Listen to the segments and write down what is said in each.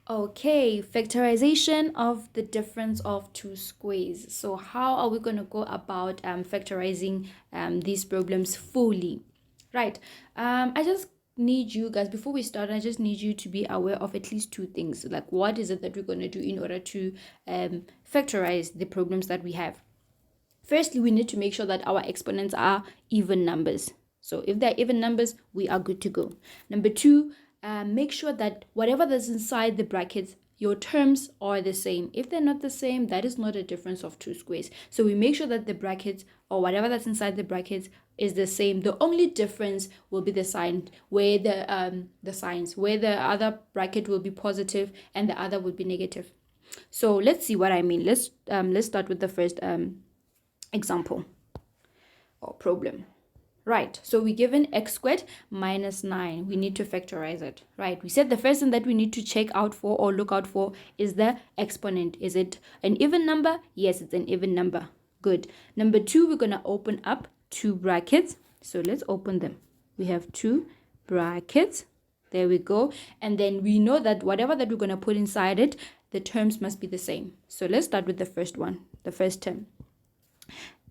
Okay, factorization of the difference of two squares. So how are we going to go about factorizing these problems fully? Right. I just need you guys, before we start, I just need you to be aware of at least two things. Like, what is it that we're going to do in order to factorize the problems that we have? Firstly, we need to make sure that our exponents are even numbers. So if they're even numbers, we are good to go. Number two, make sure that whatever that's inside the brackets, your terms are the same. If they're not the same, that is not a difference of two squares. So we make sure that the brackets or whatever that's inside the brackets is the same. The only difference will be the sign, where the signs, where the other bracket will be positive and the other will be negative. So let's see what I mean. Let's start with the first example or problem. Right, so we're given x squared minus 9. We need to factorize it. Right, we said the first thing that we need to check out for or look out for is the exponent. Is it an even number? Yes, it's an even number. Good. Number two, we're going to open up two brackets. So let's open them. We have two brackets. There we go. And then we know that whatever that we're going to put inside it, the terms must be the same. So let's start with the first one, the first term.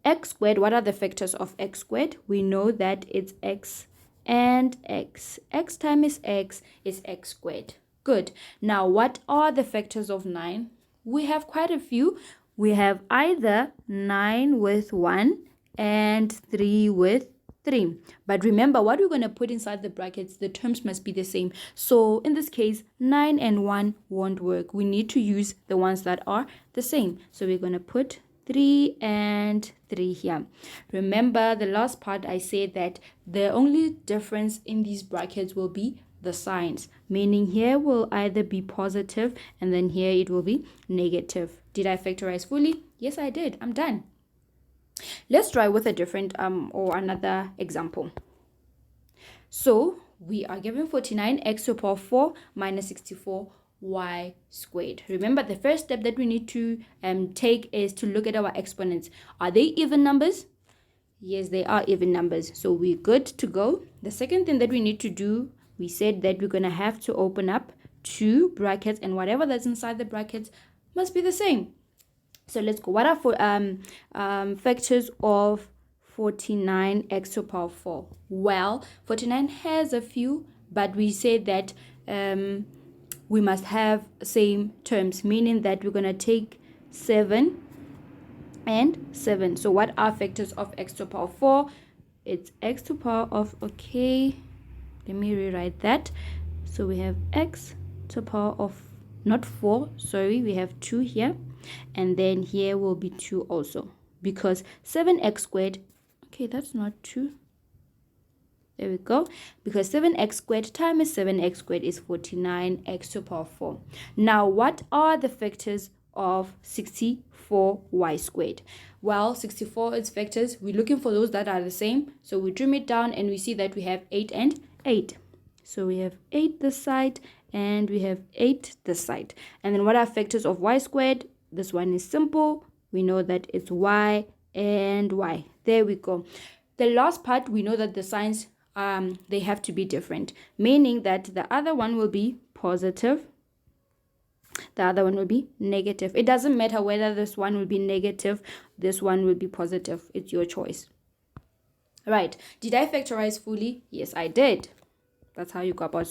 X squared, what are the factors of x squared? We know that it's x and x. X times x is x squared. Good. Now, what are the factors of 9? We have quite a few. We have either 9 with 1 and 3 with 3. But remember, what we're going to put inside the brackets, the terms must be the same. So in this case, 9 and 1 won't work. We need to use the ones that are the same. So we're going to put 3 and 3 here. Remember the last part, I said that the only difference in these brackets will be the signs, meaning here will either be positive and then here it will be negative. Did I factorize fully? Yes, I did. I'm done. Let's try with a different or another example. So we are given 49x to the power 4 minus 64y squared. Remember, the first step that we need to take is to look at our exponents. Are they even numbers? Yes, they are even numbers. So we're good to go. The second thing that we need to do, we said that we're going to have to open up two brackets, and whatever that's inside the brackets must be the same. So let's go. What are factors of 49x to the power 4? Well, 49 has a few, but we said that we must have same terms, meaning that we're going to take 7 and 7. So what are factors of x to the power 4? It's x to the power of, okay, let me rewrite that. So we have x to the power of, not 4, sorry, we have 2 here. And then here will be 2 also, because 7x squared, okay, that's not 2. There we go. Because 7x squared times 7x squared is 49x to the power 4. Now, what are the factors of 64y squared? Well, 64 is factors. We're looking for those that are the same. So we trim it down and we see that we have 8 and 8. So we have 8 this side and we have 8 this side. And then what are factors of y squared? This one is simple. We know that it's y and y. There we go. The last part, we know that the signs, they have to be different, meaning that the other one will be positive, the other one will be negative. It doesn't matter whether this one will be negative, this one will be positive. It's your choice. Right. Did I factorize fully? Yes, I did. That's how you go about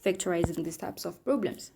factorizing these types of problems.